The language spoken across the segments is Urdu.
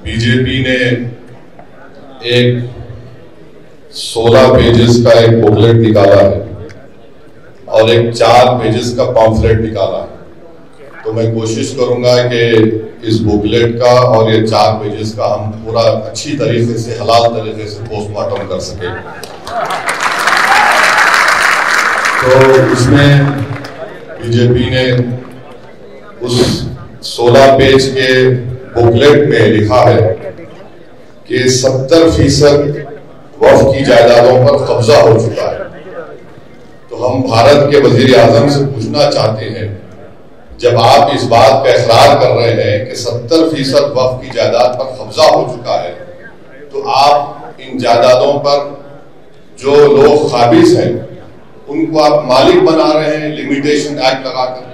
بی جے پی نے ایک 16 پیجز کا ایک بکلیٹ نکالا ہے اور ایک 4 پیجز کا پامفلیٹ نکالا ہے. تو میں کوشش کروں گا کہ اس بکلیٹ کا اور یہ 4 پیجز کا ہم پورا اچھی طریقے سے حلال طریقے سے پوسٹ مارٹم کر سکیں. تو اس میں بی جے پی نے اس 16 پیج کے بکلیٹ میں لکھا ہے کہ 70% وقف کی جائیدادوں پر قبضہ ہو چکا ہے. تو ہم بھارت کے وزیر اعظم سے پوچھنا چاہتے ہیں، جب آپ اس بات کا اقرار کر رہے ہیں کہ 70% وقف کی جائیداد پر قبضہ ہو چکا ہے، تو آپ ان جائیدادوں پر جو لوگ قابض ہیں ان کو آپ مالک بنا رہے ہیں لمیٹیشن ایکٹ لگا کر.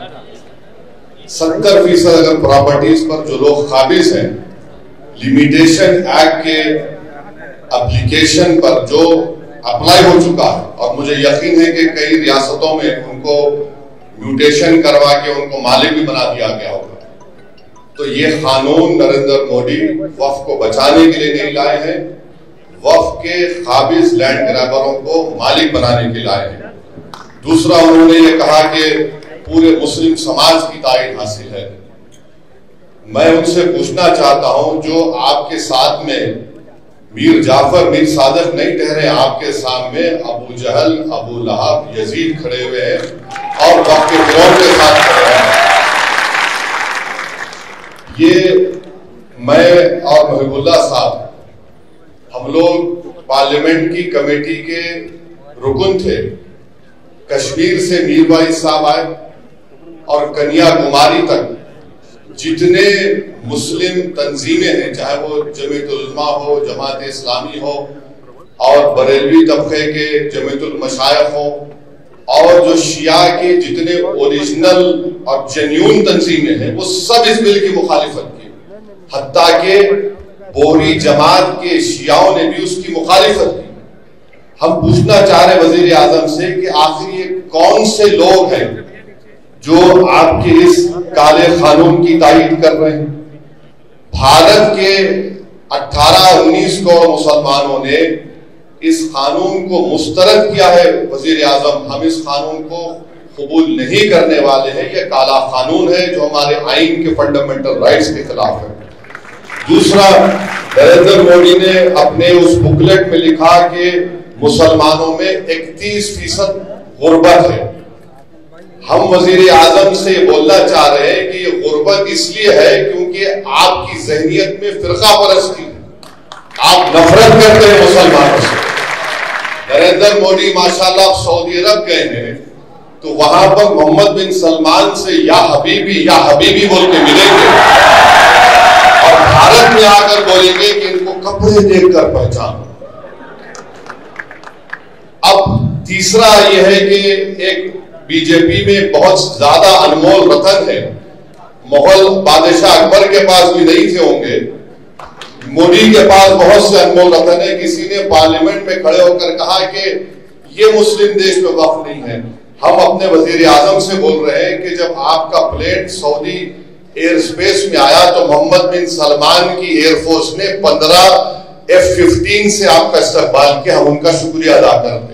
70% اگر پراپرٹیز پر جو لوگ قابض ہیں لمیٹیشن ایکٹ کے اپلیکیشن پر جو اپلائی ہو چکا ہے، اور مجھے یقین ہے کہ کئی ریاستوں میں ان کو میوٹیشن کروا کے ان کو مالک بھی بنا دیا گیا ہوگا. تو یہ قانون نریندر مودی وقف کو بچانے کے لیے نہیں لائے ہیں، وقف کے قابض لینڈ گرابروں کو مالک بنانے کے لائے ہیں. دوسرا انہوں نے یہ کہا کہ پورے مسلم سماج کی تائید حاصل ہے. میں ان سے پوچھنا چاہتا ہوں، جو آپ کے ساتھ میں میر جعفر میر صادق نہیں ٹھہرے، آپ کے سامنے ابو جہل ابو لہب یزید کھڑے ہوئے ہیں اور وقت کے فرعون کے ساتھ کھڑے ہیں. یہ میں اور محب اللہ صاحب ہم لوگ پارلیمنٹ کی کمیٹی کے رکن تھے. کشمیر سے میر بھائی صاحب آئے اور کنیا کماری تک جتنے مسلم تنظیمیں ہیں، چاہے وہ جمعیت العلماء ہو، جماعت اسلامی ہو، اور بریلوی طبقے کے جمعیت المشائخ ہو، اور جو شیعہ کے جتنے اوریجنل اور جنیون تنظیمیں ہیں، وہ سب اس بل کی مخالفت کی. حتیٰ کہ بوری جماعت کے شیعوں نے بھی اس کی مخالفت کی. ہم پوچھنا چاہ رہے وزیر اعظم سے کہ آخر یہ کون سے لوگ ہیں جو آپ کے اس کالے قانون کی تائید کر رہے ہیں؟ بھارت کے 18-19 کروڑ مسلمانوں نے اس قانون کو مسترد کیا ہے. وزیر اعظم، ہم اس قانون کو قبول نہیں کرنے والے ہیں. یہ کالا قانون ہے جو ہمارے آئین کے فنڈامنٹل رائٹس کے خلاف ہے. دوسرا، نریندر مودی نے اپنے اس بکلیٹ میں لکھا کہ مسلمانوں میں 31% غربت ہے. ہم وزیر اعظم سے بولنا چاہ رہے ہیں کہ یہ غربت اس لیے ہے کیونکہ آپ کی ذہنیت میں فرقہ پرستی ہے، آپ نفرت کرتے ہیں مسلمانوں سے. نریندر مودی ماشاءاللہ سعودی عرب گئے ہیں تو وہاں پر محمد بن سلمان سے یا حبیبی بول کے ملیں گے، اور بھارت میں آ کر بولیں گے کہ ان کو کپڑے دیکھ کر پہچان. اب تیسرا یہ ہے کہ ایک بی جے پی میں بہت زیادہ انمول رتن ہے. مغل بادشاہ اکبر کے پاس بھی نہیں تھے ہوں گے، مودی کے پاس بہت سے انمول رتن ہے. کسی نے پارلیمنٹ میں کھڑے ہو کر کہا کہ یہ مسلم دیش میں وقف نہیں ہے. ہم اپنے وزیر اعظم سے بول رہے ہیں کہ جب آپ کا پلیٹ سعودی ایئر سپیس میں آیا تو محمد بن سلمان کی ایئر فورس نے 15 F-15 سے آپ کا استقبال کیا. ہم ان کا شکریہ ادا کرتے ہیں.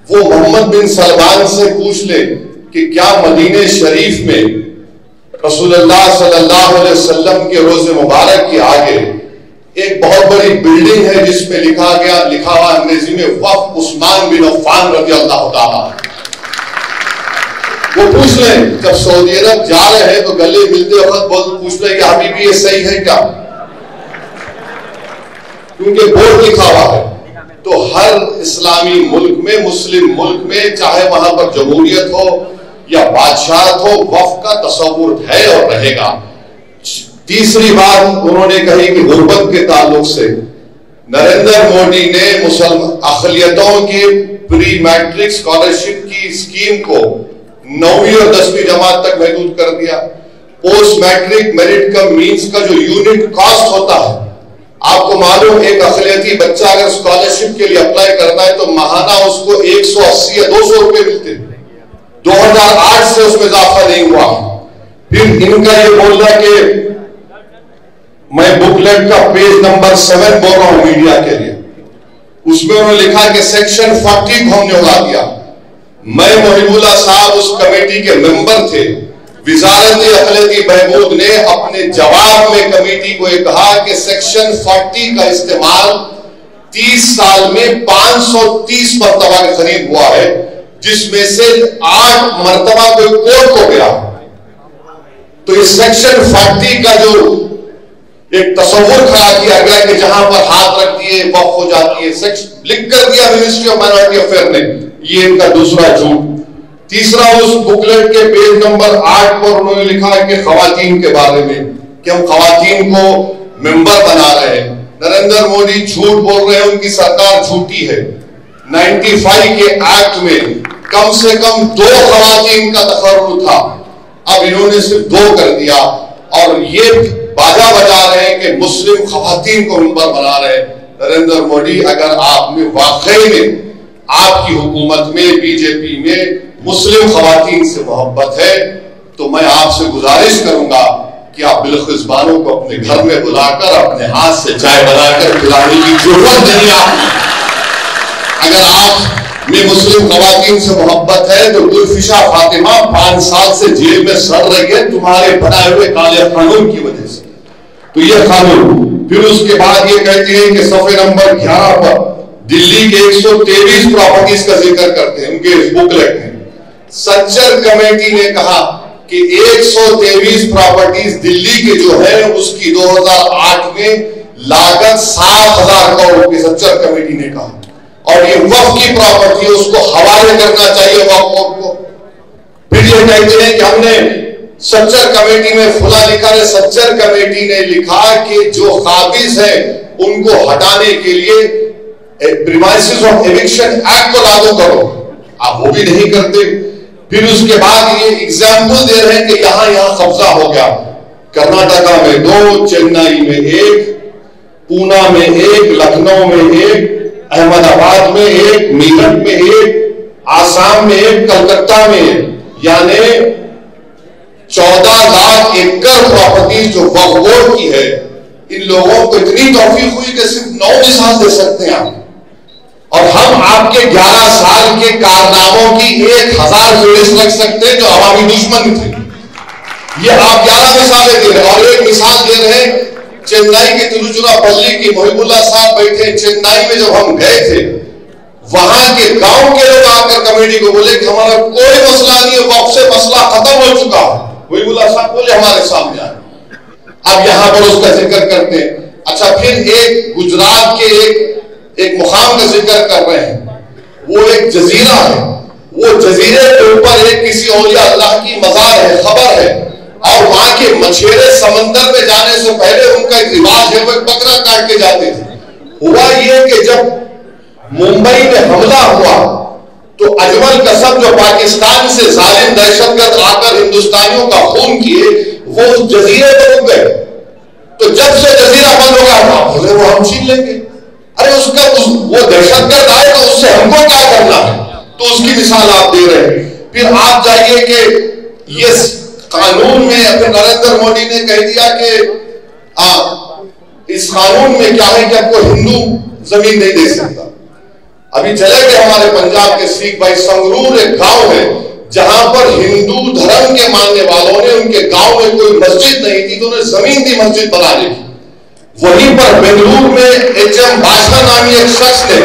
وہ محمد بن سلمان سے پوچھ لے کہ کیا مدینہ شریف میں رسول اللہ صلی اللہ علیہ وسلم کے روز مبارک کے آگے ایک بہت بڑی بلڈنگ ہے جس میں لکھا ہوا انگریزی میں وقف عثمان بن عفان رضی اللہ تعالیٰ. وہ پوچھ لیں جب سعودی عرب جا رہے ہیں تو گلے ملتے وقت پوچھ لیں کہ حبیبی یہ صحیح ہے کیا، کیونکہ بورڈ لکھا ہوا ہے. تو ہر اسلامی ملک میں، مسلم ملک میں، چاہے وہاں پر جمہوریت ہو یا بادشاہت ہو، وقف کا تصور ہے اور رہے گا. تیسری بات انہوں نے کہی کہ غربت کے تعلق سے نریندر مودی نے مسلم اقلیتوں کی پری میٹرک اسکالرشپ کی اسکیم کو 9ویں اور 10ویں جماعت تک محدود کر دیا. پوسٹ میٹرک میرٹ کم مینس کا جو یونٹ کاسٹ ہوتا ہے، آپ کو معلوم ایک اقلیتی بچہ اگر اسکالرشپ کے لیے اپلائی کرتا ہے تو ماہانہ اس کو 180 یا 200 روپے ملتے. 2008 سے اس میں اضافہ نہیں ہوا. پھر ان کا یہ بولنا کہ میں بکلیٹ کا پیج نمبر 7 بول رہا ہوں میڈیا کے لیے. اس میں انہوں نے لکھا کہ سیکشن 40 کو ہم نے اڑا دیا. میں محب اللہ صاحب اس کمیٹی کے ممبر تھے. وزارت اقلیتی بہبود نے اپنے جواب میں کمیٹی کو یہ کہا کہ سیکشن 40 کا استعمال 30 سال میں 530 مرتبہ کے قریب ہوا ہے، جس میں سے 8 مرتبہ کوئی کورٹ کو گیا. تو اس سیکشن 40 کا جو ایک تصور کھڑا کیا گیا کہ جہاں پر ہاتھ رکھ دیے وقف ہو جاتی ہے، لکھ کر دیا منسٹری آف مائنورٹی افیئر نے. یہ ان کا دوسرا جھوٹ. تیسرا، اس بکلیٹ کے پیج نمبر 8 پر انہوں نے لکھا ہے کہ خواتین کے بارے میں کہ ہم خواتین کو ممبر بنا رہے ہیں. نریندر مودی جھوٹ بول رہے ہیں، ان کی سرکار جھوٹی ہے. 95 کے ایکٹ میں کم سے کم 2 خواتین کا تقرر تھا، اب انہوں نے صرف 2 کر دیا اور یہ باجا بجا رہے ہیں کہ مسلم خواتین کو ممبر بنا رہے ہیں. نریندر مودی، اگر آپ میں واقعی میں آپ کی حکومت میں بی جے پی میں مسلم خواتین سے محبت ہے تو میں آپ سے گزارش کروں گا کہ آپ بلخصبانوں کو اپنے گھر میں بلا کر اپنے ہاتھ سے چائے بنا کر پلانے کی ضرورت نہیں. اگر آپ میں مسلم خواتین سے محبت ہے تو گلفشا فاطمہ 5 سال سے جیل میں سڑ رہی ہے تمہارے بنائے ہوئے کالے قانون کی وجہ سے. تو یہ قانون. پھر اس کے بعد یہ کہتے ہیں کہ صفحے نمبر 11 پر دلی کے 123 پراپرٹیز کا ذکر کرتے ہیں ان کے بکلیٹ میں. سچر کمیٹی نے کہا کہ 123 پراپرٹیز دلی کے جو ہیں اس کی 2008 میں لاگت 7,000 کروڑ روپے سچر کمیٹی نے کہا. اور یہ وقف کی پراپرٹی ہے، اس کو حوالے کرنا چاہیے وقف کو. پھر یہ کہتے ہیں کہ ہم نے سچر کمیٹی میں فلاں لکھا ہے. سچر کمیٹی نے لکھا کہ جو قابض ہیں ان کو ہٹانے کے لیے پریمائسز آف ایوکشن ایکٹ کو لاگو کرو. آپ وہ بھی نہیں کرتے. پھر اس کے بعد یہ ایگزامپل دے رہے ہیں کہ یہاں قبضہ ہو گیا. کرناٹکا میں 2، چنئی میں 1، پونا میں 1، لکھنؤ میں 1، احمد آباد میں 1، میرٹھ میں 1، آسام میں 1، کلکتہ میں 1. یعنی 14 لاکھ ایکڑ پراپرٹی جو وقف بورڈ کی ہے. ان لوگوں کو اتنی توفیق ہوئی کہ صرف 9 مثال دے سکتے ہیں آپ. اور ہم آپ کے 11 سال کے کارناموں کی 1000 فہرست رکھ سکتے ہیں جو عوامی دشمن تھے. یہ آپ 11 مثالیں دے رہے ہیں. اور ایک مثال دے رہے ہیں چنئی کے تروچیراپلی کی. محب اللہ صاحب بیٹھے چنئی میں. جب ہم گئے تھے وہاں کے گاؤں کے لوگ آ کر کمیٹی کو بولے کہ ہمارا کوئی مسئلہ نہیں ہے، وقف سے مسئلہ ختم ہو چکا. محب اللہ صاحب بولے ہمارے سامنے آئے. اب یہاں پر اس کا ذکر کرتے ہیں. اچھا، پھر ایک گجرات کے ایک مقام کا ذکر کر رہے ہیں. وہ ایک جزیرہ ہے. وہ جزیرے کے اوپر ایک کسی اولیاء اللہ کی مزار ہے، خبر ہے. اور وہاں کے مچھیرے سمندر میں جانے سے پہلے ان کا ایک رواج ہے، وہ ایک بکرا کاٹ کے جاتے تھے. ہوا یہ کہ جب ممبئی میں حملہ ہوا تو اجمل قسم جو پاکستان سے ظالم دہشت گرد آ کر ہندوستانیوں کا خون کیے وہ اس جزیرے پر رک گئے. تو جب سے جزیرہ بند ہو گیا بولے وہ ہم چھین لیں گے. ارے وہ دہشت گرد آئے تو اس سے ہم کو کیا کرنا ہے. تو اس کی مثال آپ دے رہے ہیں. پھر آپ جائیے کہ یہ قانون میں نریندر مودی نے کہہ دیا کہ اس قانون میں کیا ہے کہ آپ کو ہندو زمین نہیں دے سکتا. ابھی چلے گئے ہمارے پنجاب کے سکھ بھائی، سنگرور ایک گاؤں ہے جہاں پر ہندو دھرم کے ماننے والوں نے ان کے گاؤں میں کوئی مسجد نہیں تھی تو انہیں زمین دی مسجد بنانے کی. وہیں پر بنگلور میں ایچ ایم باشا نامی ایک شخص نے،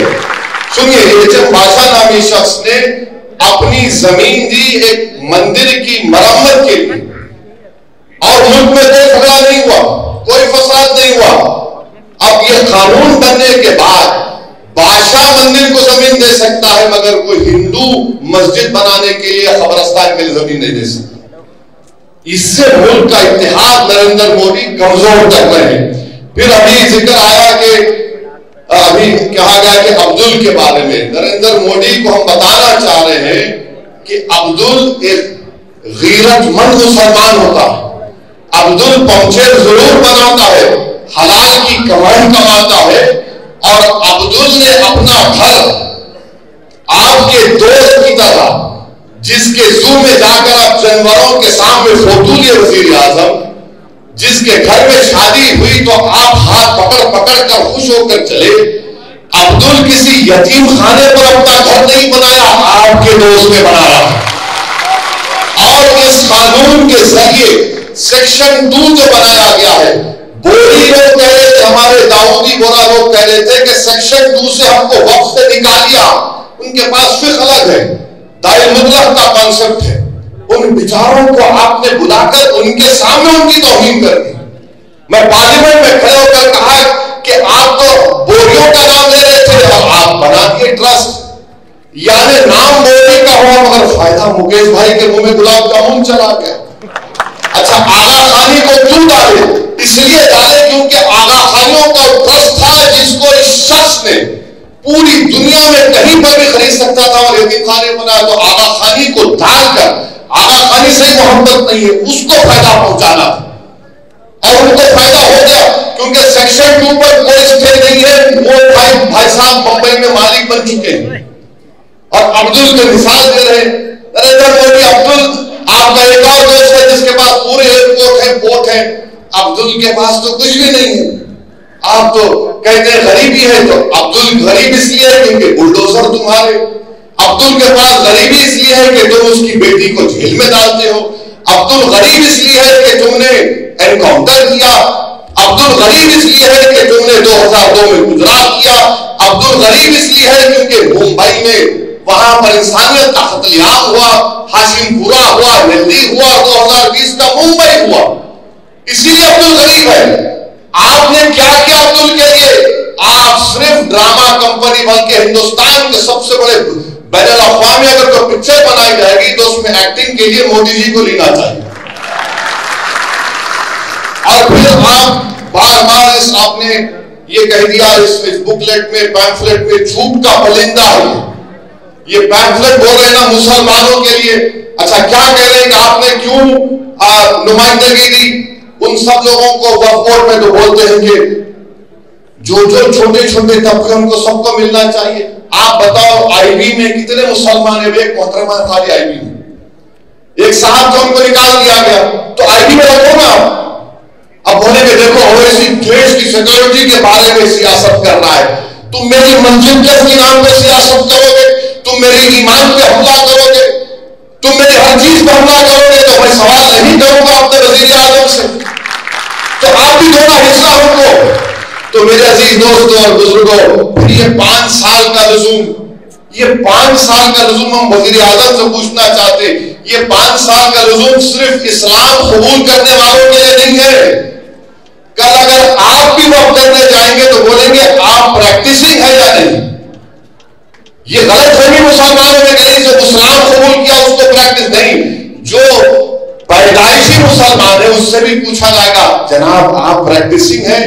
سنیے، ایچ ایم باشا نامی شخص نے اپنی زمین دی ایک مندر کی مرمت کے لیے. اور ملک میں کوئی جھگڑا نہیں ہوا، کوئی فساد نہیں ہوا. اب یہ قانون بننے کے بعد بادشاہ مندر کو زمین دے سکتا ہے مگر کوئی ہندو مسجد بنانے کے لیے قبرستان کے لیے زمین نہیں دے سکتا. اس سے ملک کا اتحاد نریندر مودی کمزور کر رہے ہیں. پھر ابھی ذکر آیا کہ ابھی کہا گیا کہ عبدل کے بارے میں. نریندر مودی کو ہم بتانا چاہ رہے ہیں کہ عبدل ایک غیرت مند مسلمان ہوتا ہے. عبدل پنچیر ضرور بناتا ہے، حلال کی کمائی کماتا ہے. اور عبدل نے اپنا گھر آپ کے دوست کی طرح، جس کے زو میں جا کر آپ جانوروں کے سامنے فوٹو لیے وزیر اعظم، جس کے گھر میں شادی ہوئی تو آپ ہاتھ پکڑ پکڑ کر خوش ہو کر چلے. عبدل کسی یتیم خانے پر اپنا گھر نہیں بنایا, آپ کے دوست نے بنایا. اور اس قانون کے ذریعے سیکشن 2 جو بنایا گیا ہے, بوری لوگ کہہ رہے تھے, ہمارے داؤدی بورا لوگ کہہ رہے تھے کہ سیکشن 2 سے ہم کو وقف سے نکال دیا. ان کے پاس فقہ الگ ہے, دائر مطلق کا کانسیپٹ ہے. ان بیچاروں کو آپ نے بلا کر ان کے سامنے ان کی توہین کر دی. میں پارلیمنٹ میں کھڑے ہو کر کہا کہ آپ تو بوریوں کا نام لے رہے تھے اور آپ بنا دیے ٹرسٹ. یعنی نام بوری کا ہوا مگر فائدہ مکیش بھائی کے منہ میں گلاب جامن چلا گیا. اچھا, آغا خانی کو کیوں ڈالے؟ اس لیے ڈالے کیونکہ آغا خانیوں کا ٹرسٹ تھا جس کو اس شخص نے پوری دنیا میں کہیں پر بھی خرید سکتا تھا اور یتیم خانے بنایا. تو آغا خانی کو ڈال کر, آغا خانی سے محبت نہیں ہے, اس کو فائدہ پہنچانا تھا اور ان کو فائدہ ہو گیا کیونکہ سیکشن 2 پر کوئی اسٹے نہیں ہے. وہ بھائی صاحب ممبئی میں مالک بن چکے ہیں اور عبدل کے مثال دے رہے ہیں. نریندر مودی, عبدل آپ کا ایک اور دوست ہے جس کے پاس پورے ایئرپورٹ ہیں, پورٹ ہیں. عبدل کے پاس تو کچھ بھی نہیں ہے. آپ تو کہتے ہیں غریبی ہے, تو عبدل غریب اس لیے ہے کیونکہ بلڈوزر تمہارے. عبدل کے پاس غریبی اس لیے ہے کہ تم اس کی بیٹی کو جیل میں ڈالتے ہو. عبدل غریب اس لیے ہے کہ تم نے انکاؤنٹر کیا. عبدل غریب اس لیے ہے کہ تم نے 2002 میں گجرات کیا. عبدل غریب اس لیے ہے کیونکہ ممبئی میں وہاں پر انسانیت کا قتل عام ہوا, ہاشم پورا ہوا, دلی ہوا, 2020 کا ممبئی ہوا. اسی لیے عبدل غریب ہے. آپ نے کیا کیا عبدل کے لیے؟ آپ صرف ڈرامہ کمپنی, بلکہ ہندوستان کے سب سے بڑے بین الاقوامی اگر کوئی پکچر بنائی جائے گی تو اس میں ایکٹنگ کے لیے مودی جی کو لینا چاہیے. اور پھر آپ بار بار آپ نے یہ کہہ دیا اس بکلیٹ میں, پیمفلیٹ میں, جھوٹ کا پلندہ ہے. یہ پیمفلیٹ بول رہے نا مسلمانوں کے لیے. اچھا, کیا کہہ رہے ہیں کہ آپ نے کیوں نمائندگی دی ان سب لوگوں کو وقف بورڈ میں؟ تو بولتے ہیں کہ جو چھوٹے چھوٹے طبقے ان کو سب کو ملنا چاہیے. آپ بتاؤ آئی بی میں کتنے مسلمان ہیں؟ ایک محترمہ خالی آئی بی میں ایک صاحب جو ان کو نکال دیا گیا, تو آئی بی میں رکھو نا. اب بولے کہ دیکھو اویسی دیش کی سیکورٹی کے بارے میں سیاست کر رہا ہے. تم میری منزل کے نام پہ سیاست کرو گے, تم میری ایمان پہ حملہ کرو گے, تم میری ہر چیز پہ حملہ کرو گے, تو میں سوال نہیں کروں گا اپنے وزیر اعظم سے. تو آپ بھی تھوڑا حصہ ہم کو. تو میرے عزیز دوستوں اور بزرگوں, پھر یہ 5 سال کا لزوم, یہ 5 سال کا لزوم ہم وزیر اعظم سے پوچھنا چاہتے ہیں. یہ 5 سال کا لزوم صرف اسلام قبول کرنے والوں کے لیے نہیں ہے. کل اگر آپ بھی وقت کرنے جائیں گے تو بولیں گے آپ پریکٹسنگ ہے یا نہیں. یہ غلط فہمی مسلمانوں میں نہیں, جو اسلام قبول کیا اس کو پریکٹس نہیں. جو پیدائشی مسلمان ہے اس سے بھی پوچھا جائے گا جناب آپ پریکٹسنگ ہیں,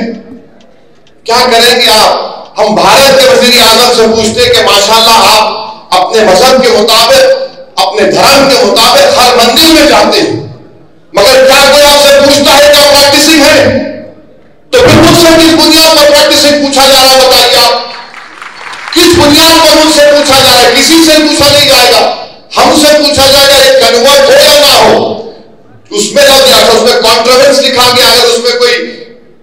کیا کریں گے آپ؟ ہم بھارت کے وزیر اعظم سے پوچھتے کہ ماشاءاللہ آپ اپنے مذہب کے مطابق, اپنے دھرم کے مطابق ہر مندر میں جاتے ہیں, مگر کیا کوئی آپ سے پوچھتا ہے کہ آپ پریکٹسنگ ہیں؟ تو پھر مجھ سے کس بنیاد پر پریکٹسنگ پوچھا جا رہا ہے؟ بتائیے آپ, کس بنیاد پر مجھ سے پوچھا جا رہا ہے؟ کسی سے پوچھا نہیں جائے گا, ہم سے پوچھا جائے گا ایک کنورٹ ہو یا نہ ہو. اس میں اس میں کانٹروورس لکھا گیا, اگر اس میں کوئی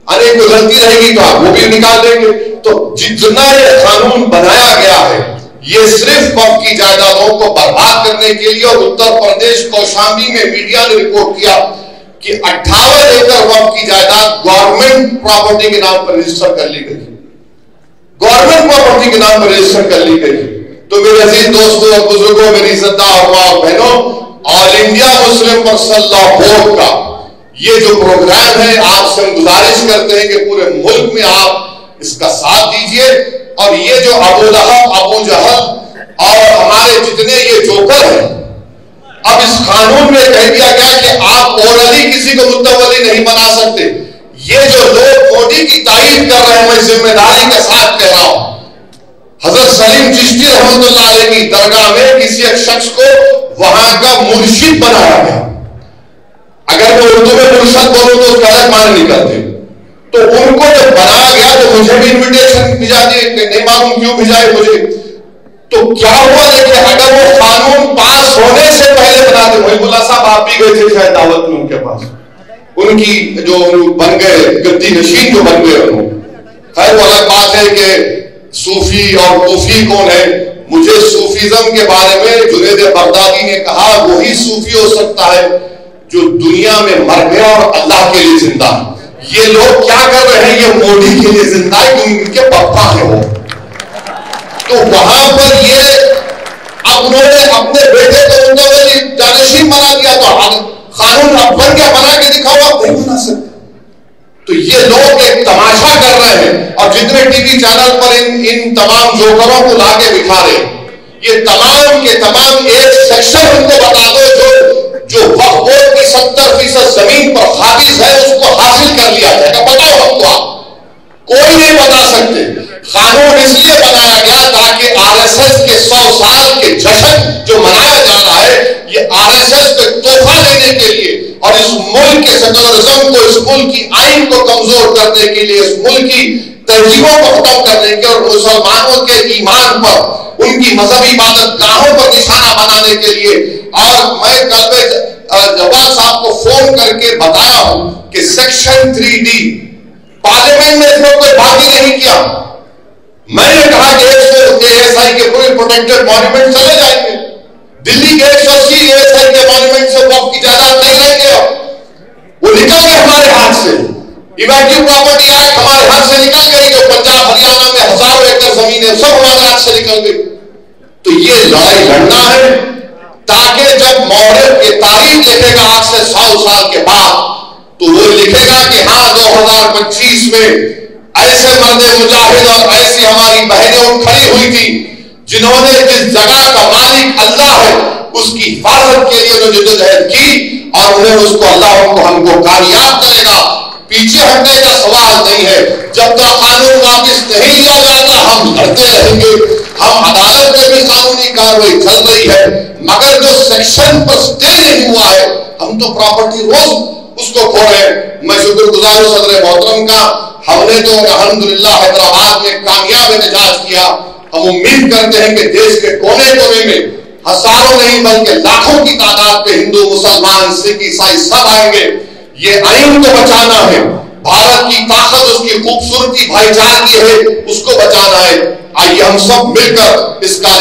کوئی غلطی رہے گی تو آپ وہ بھی نکال دیں گے. تو جتنا یہ قانون بنایا گیا ہے یہ صرف وقف کی جائیدادوں کو برباد کرنے کے لیے. اور اتر پردیش کوشامبی میں میڈیا نے رپورٹ کیا کہ 58 ایکڑ وقف کی جائیداد گورنمنٹ پراپرٹی کے نام پر رجسٹر کر لی گئی, گورنمنٹ پراپرٹی کے نام پر رجسٹر کر لی گئی. تو میرے عزیز دوستوں اور بزرگوں, میری عزتدار ماں اور بہنوں, آل انڈیا مسلم پرسنل لا بورڈ کا یہ جو پروگرام ہے, آپ سے ہم گزارش کرتے ہیں کہ پورے ملک میں آپ اس کا ساتھ دیجئے. اور یہ جو ابو لہب, ابو جہل اور ہمارے جتنے یہ جوکر ہیں, اب اس قانون میں کہہ دیا گیا کہ آپ اورلی کسی کو متولی نہیں بنا سکتے. یہ جو لوگ مودی کی تعریف کر رہے ہیں, میں ذمہ داری کے ساتھ کہہ رہا ہوں, حضرت سلیم چشتی رحمۃ اللہ علیہ کی درگاہ میں کسی ایک شخص کو وہاں کا مرشد بنایا گیا. اگر میں اردو میں مرشد بولوں تو اس کا الگ معنی نکلتے. تو ان کو جب بنایا گیا تو مجھے بھی انویٹیشن بھیجا دیے, نہیں معلوم کیوں بھیجائے مجھے. تو کیا ہوا دیکھیں, اگر وہ قانون پاس ہونے سے پہلے بنا دے, محب اللہ صاحب آپ بھی گئے تھے شاید دعوت میں ان کے پاس, ان کی جو بن گئے گدی نشین جو بن گئے انہوں. خیر وہ الگ بات ہے کہ صوفی اور کوفی کون ہے. مجھے صوفیزم کے بارے میں جنید بغدادی نے کہا وہی صوفی ہو سکتا ہے جو دنیا میں مر گیا اور اللہ کے لیے زندہ ہے. یہ لوگ کیا کر رہے ہیں؟ یہ مودی کے لیے زندہ ہے کیونکہ ان کے پپا ہیں وہ. تو وہاں پر یہ اب انہوں نے اپنے بیٹے کو جانشین بنا دیا تو قانون اب بن گیا, بنا کے دکھاؤ, آپ نہیں بنا سکتے. تو یہ لوگ ایک تماشا کر رہے ہیں اور جتنے ٹی وی چینل پر ان تمام جوکروں کو لا کے دکھا رہے ہیں, یہ تمام کے تمام ایک سیکشن ان کو بتا دو جو وقف بورڈ کی 70% زمین پر قابض ہے اس کو حاصل کر لیا جائے گا. بتاؤ ہم کو, آپ کوئی نہیں بتا سکتے. قانون اس لیے بنایا گیا تاکہ آر ایس ایس کے 100 سال کے جشن جو منایا جا رہا ہے یہ آر ایس ایس کو تحفہ دینے کے لیے اور اس ملک کے سیکولرزم کو, اس ملک کی آئین کو کمزور کرنے کے لیے, اس ملک کی تہذیبوں کو ختم کرنے کے اور مسلمانوں کے ایمان پر, ان کی مذہبی عبادت گاہوں پر نشانہ بنانے کے لیے. اور میں کل جواد صاحب کو فون کر کے بتایا ہوں کہ سیکشن 3D پارلیمنٹ میں اس میں کوئی بات ہی نہیں کیا. میں نے کہا کہ ASI کے پورے پروٹیکٹڈ مانیومنٹ چلے جائیں گے. دلی کے 180 ASI کے مانیومنٹ سے وقف کی جائیداد نہیں رہ گیا, وہ نکل گئے ہمارے ہاتھ سے. ایویکیو پراپرٹی ایکٹ ہمارے ہاتھ سے نکل گئی, جو پنجاب ہریانہ میں 1000 ایکڑ زمین ہے سب ہمارے ہاتھ سے نکل گئی. تو یہ لڑائی لڑنا ہے تاکہ جب مورخ یہ تاریخ لکھے گا آج سے 100 سال کے بعد تو وہ لکھے گا کہ ہاں 2025 میں ایسے مرد مجاہد اور ایسی ہماری بہنیں کھڑی ہوئی تھی جنہوں نے جس جگہ کا مالک اللہ ہے اس کی حفاظت کے لیے جدوجہد کی اور انہیں اس کو اللہ ہم کو کامیاب کرے گا. پیچھے ہٹنے کا سوال نہیں ہے. جب تک قانون واپس نہیں لیا جاتا ہم لڑتے رہیں گے. ہم عدالت میں بھی قانونی کارروائی چل رہی ہے مگر جو سیکشن پر سٹے نہیں ہوا ہے ہم تو پراپرٹی روز اس کو کھو رہے ہیں. میں شکر گزار ہوں صدر محترم کا, ہم نے تو الحمدللہ حیدرآباد میں کامیاب احتجاج کیا. ہم امید کرتے ہیں کہ دیش کے کونے کونے میں ہزاروں نہیں بلکہ لاکھوں کی تعداد پہ ہندو, مسلمان, سکھ, عیسائی سب آئیں گے. یہ آئین کو بچانا ہے. بھارت کی طاقت, اس کی خوبصورتی بھائی چارگی ہے, اس کو بچانا ہے. آئیے ہم سب مل کر اس کا